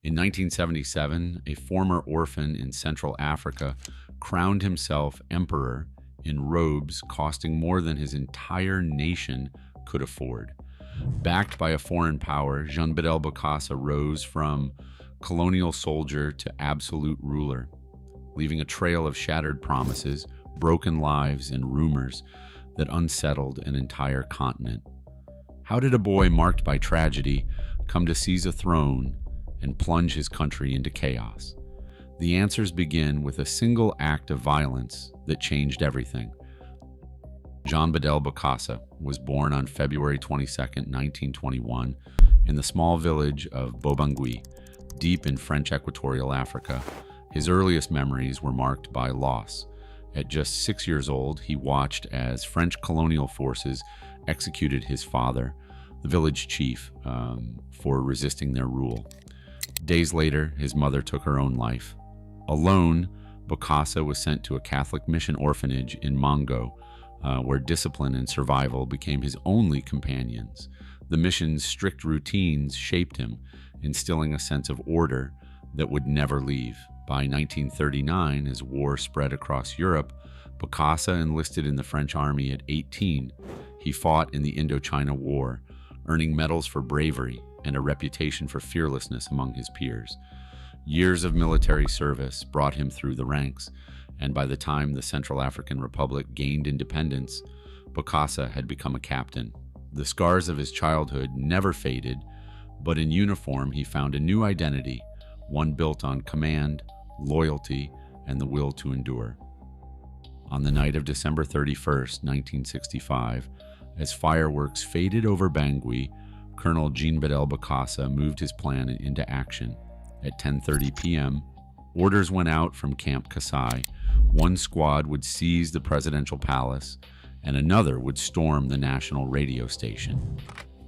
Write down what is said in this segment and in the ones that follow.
In 1977, a former orphan in Central Africa crowned himself emperor in robes costing more than his entire nation could afford. Backed by a foreign power, Jean-Bédel Bokassa rose from colonial soldier to absolute ruler, leaving a trail of shattered promises, broken lives, and rumors that unsettled an entire continent. How did a boy marked by tragedy come to seize a throne and plunge his country into chaos? The answers begin with a single act of violence that changed everything. Jean-Bédel Bokassa was born on February 22, 1921, in the small village of Bobangui, deep in French Equatorial Africa. His earliest memories were marked by loss. At just 6 years old, he watched as French colonial forces executed his father, the village chief, for resisting their rule. Days later, his mother took her own life. Alone, Bokassa was sent to a Catholic mission orphanage in Mongo, where discipline and survival became his only companions. The mission's strict routines shaped him, instilling a sense of order that would never leave. By 1939, as war spread across Europe, Bokassa enlisted in the French army at 18. He fought in the Indochina War, earning medals for bravery and a reputation for fearlessness among his peers. Years of military service brought him through the ranks, and by the time the Central African Republic gained independence, Bokassa had become a captain. The scars of his childhood never faded, but in uniform he found a new identity, one built on command, loyalty, and the will to endure. On the night of December 31st, 1965, as fireworks faded over Bangui, Colonel Jean-Bédel Bokassa moved his plan into action. At 10:30 p.m., orders went out from Camp Kasai. One squad would seize the presidential palace, and another would storm the national radio station.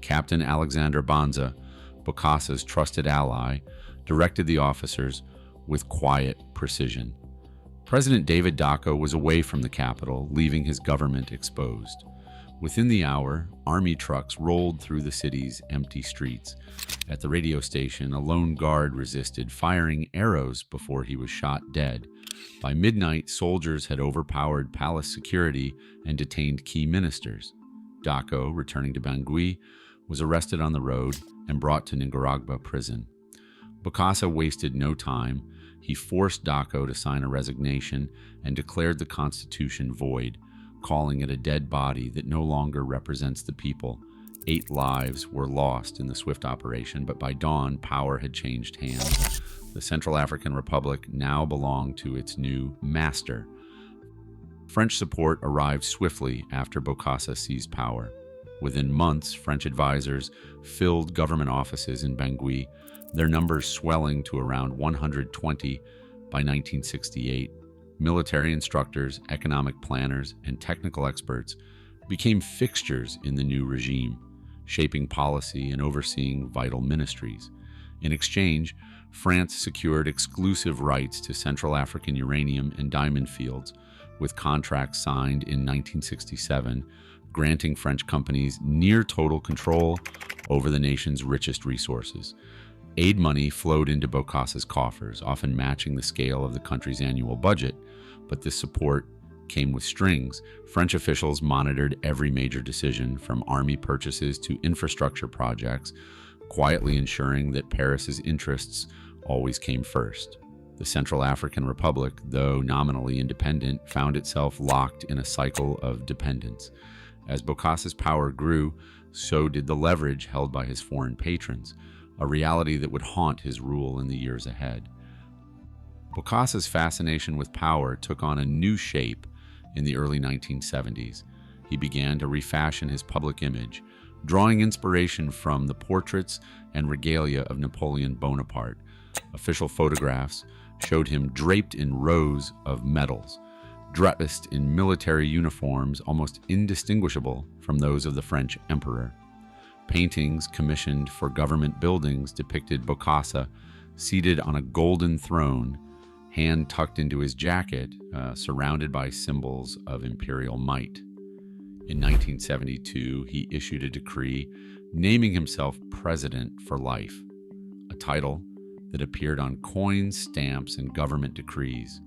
Captain Alexander Banza, Bokassa's trusted ally, directed the officers with quiet precision. President David Dacko was away from the capital, leaving his government exposed. Within the hour, army trucks rolled through the city's empty streets. At the radio station, a lone guard resisted, firing arrows before he was shot dead. By midnight, soldiers had overpowered palace security and detained key ministers. Dacko, returning to Bangui, was arrested on the road and brought to Ningaragba prison. Bokassa wasted no time. He forced Dacko to sign a resignation and declared the constitution void, calling it a dead body that no longer represents the people. 8 lives were lost in the swift operation, but by dawn, power had changed hands. The Central African Republic now belonged to its new master. French support arrived swiftly after Bokassa seized power. Within months, French advisors filled government offices in Bangui, their numbers swelling to around 120 by 1968. Military instructors, economic planners, and technical experts became fixtures in the new regime, shaping policy and overseeing vital ministries. In exchange, France secured exclusive rights to Central African uranium and diamond fields, with contracts signed in 1967, granting French companies near total control over the nation's richest resources. Aid money flowed into Bokassa's coffers, often matching the scale of the country's annual budget, but this support came with strings. French officials monitored every major decision, from army purchases to infrastructure projects, quietly ensuring that Paris's interests always came first. The Central African Republic, though nominally independent, found itself locked in a cycle of dependence. As Bokassa's power grew, so did the leverage held by his foreign patrons, a reality that would haunt his rule in the years ahead. Bokassa's fascination with power took on a new shape in the early 1970s. He began to refashion his public image, drawing inspiration from the portraits and regalia of Napoleon Bonaparte. Official photographs showed him draped in rows of medals, dressed in military uniforms almost indistinguishable from those of the French emperor. Paintings commissioned for government buildings depicted Bokassa seated on a golden throne, hand tucked into his jacket, surrounded by symbols of imperial might. In 1972, he issued a decree naming himself president for life, a title that appeared on coins, stamps, and government decrees.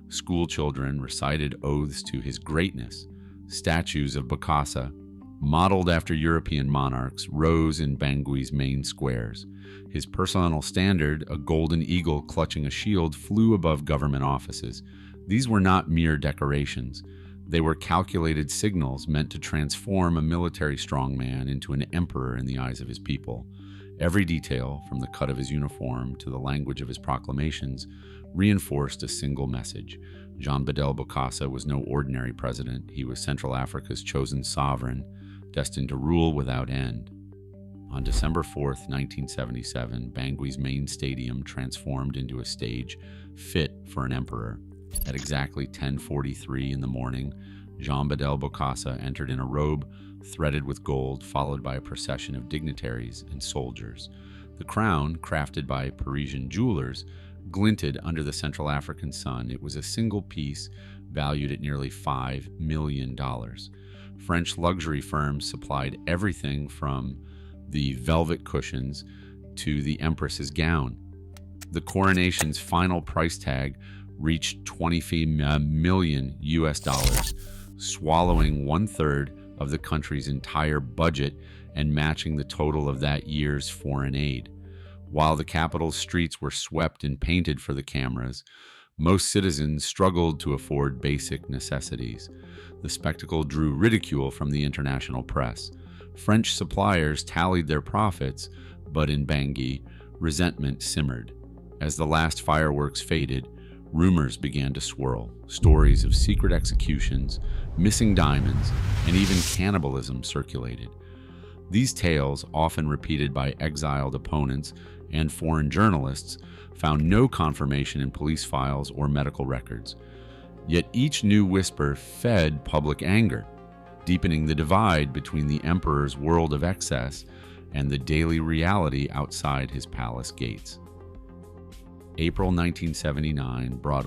School children recited oaths to his greatness. Statues of Bokassa, modeled after European monarchs, rose in Bangui's main squares. His personal standard, a golden eagle clutching a shield, flew above government offices. These were not mere decorations. They were calculated signals meant to transform a military strongman into an emperor in the eyes of his people. Every detail, from the cut of his uniform to the language of his proclamations, reinforced a single message. Jean-Bédel Bokassa was no ordinary president. He was Central Africa's chosen sovereign, destined to rule without end. On December 4th, 1977, Bangui's main stadium transformed into a stage fit for an emperor. At exactly 10:43 in the morning, Jean-Bédel Bokassa entered in a robe threaded with gold, followed by a procession of dignitaries and soldiers. The crown, crafted by Parisian jewelers, glinted under the Central African sun. It was a single piece valued at nearly $5 million. French luxury firms supplied everything from the velvet cushions to the empress's gown. The coronation's final price tag reached $20 million, swallowing 1/3 of the country's entire budget and matching the total of that year's foreign aid. While the capital's streets were swept and painted for the cameras, most citizens struggled to afford basic necessities. The spectacle drew ridicule from the international press. French suppliers tallied their profits, but in Bangui, resentment simmered. As the last fireworks faded, rumors began to swirl. Stories of secret executions, missing diamonds, and even cannibalism circulated. These tales, often repeated by exiled opponents and foreign journalists, found no confirmation in police files or medical records. Yet each new whisper fed public anger, deepening the divide between the emperor's world of excess and the daily reality outside his palace gates. April 1979 brought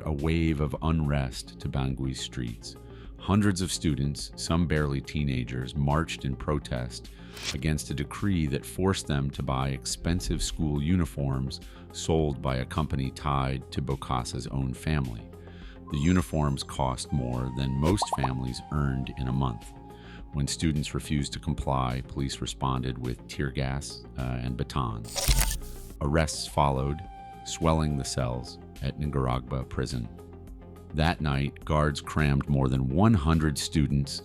a wave of unrest to Bangui's streets. Hundreds of students, some barely teenagers, marched in protest against a decree that forced them to buy expensive school uniforms sold by a company tied to Bokassa's own family. The uniforms cost more than most families earned in a month. When students refused to comply, police responded with tear gas and batons. Arrests followed, swelling the cells at Nicaragua prison. That night, guards crammed more than 100 students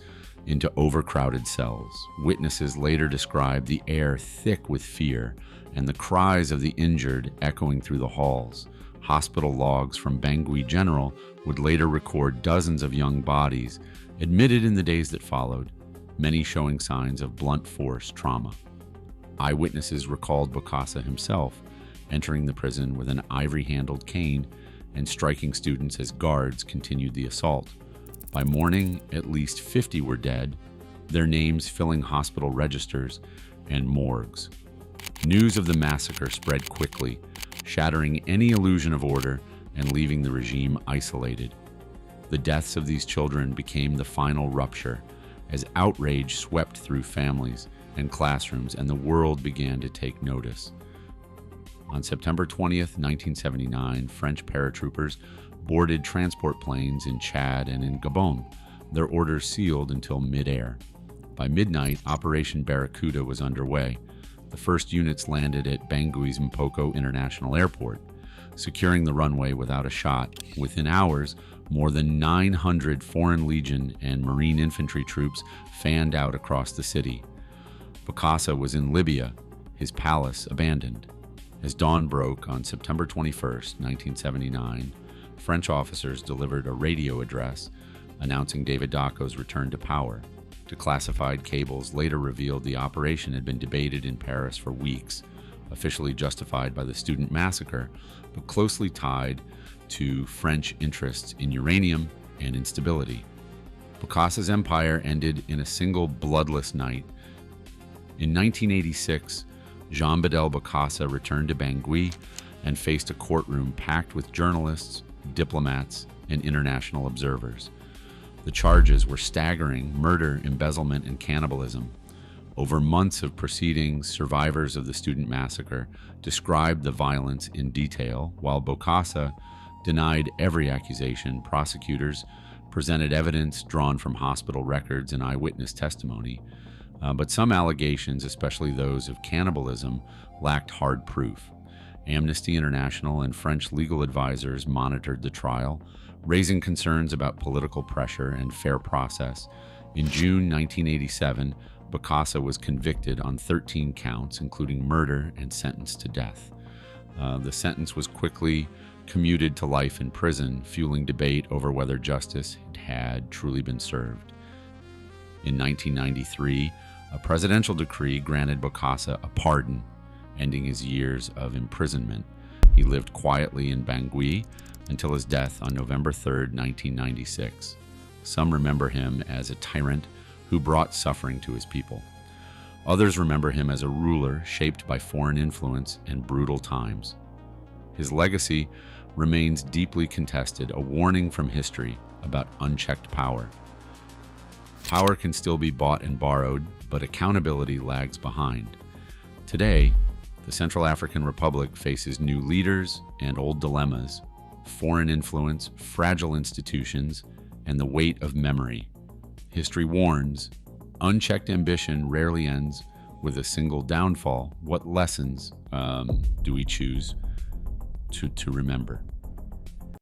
into overcrowded cells. Witnesses later described the air thick with fear and the cries of the injured echoing through the halls. Hospital logs from Bangui General would later record dozens of young bodies admitted in the days that followed, many showing signs of blunt force trauma. Eyewitnesses recalled Bokassa himself entering the prison with an ivory-handled cane and striking students as guards continued the assault. By morning, at least 50 were dead, their names filling hospital registers and morgues. News of the massacre spread quickly, shattering any illusion of order and leaving the regime isolated. The deaths of these children became the final rupture as outrage swept through families and classrooms, and the world began to take notice. On September 20th, 1979, French paratroopers boarded transport planes in Chad and in Gabon, their orders sealed until mid-air. By midnight, Operation Barracuda was underway. The first units landed at Bangui's Mpoko International Airport, securing the runway without a shot. Within hours, more than 900 Foreign Legion and Marine infantry troops fanned out across the city. Bokassa was in Libya, his palace abandoned. As dawn broke on September 21st, 1979, French officers delivered a radio address announcing David Daco's return to power. Declassified cables later revealed the operation had been debated in Paris for weeks, officially justified by the student massacre, but closely tied to French interests in uranium and instability. Bokassa's empire ended in a single bloodless night. In 1986, Jean-Bédel Bokassa returned to Bangui and faced a courtroom packed with journalists, diplomats, and international observers. The charges were staggering: murder, embezzlement, and cannibalism. Over months of proceedings, survivors of the student massacre described the violence in detail. While Bokassa denied every accusation, prosecutors presented evidence drawn from hospital records and eyewitness testimony. But some allegations, especially those of cannibalism, lacked hard proof. Amnesty International and French legal advisors monitored the trial, raising concerns about political pressure and fair process. In June 1987, Bokassa was convicted on 13 counts, including murder, and sentenced to death. The sentence was quickly commuted to life in prison, fueling debate over whether justice had truly been served. In 1993, a presidential decree granted Bokassa a pardon, ending his years of imprisonment. He lived quietly in Bangui until his death on November 3, 1996. Some remember him as a tyrant who brought suffering to his people. Others remember him as a ruler shaped by foreign influence and brutal times. His legacy remains deeply contested, a warning from history about unchecked power. Power can still be bought and borrowed, but accountability lags behind. Today, the Central African Republic faces new leaders and old dilemmas: foreign influence, fragile institutions, and the weight of memory. History warns, unchecked ambition rarely ends with a single downfall. What lessons do we choose to remember?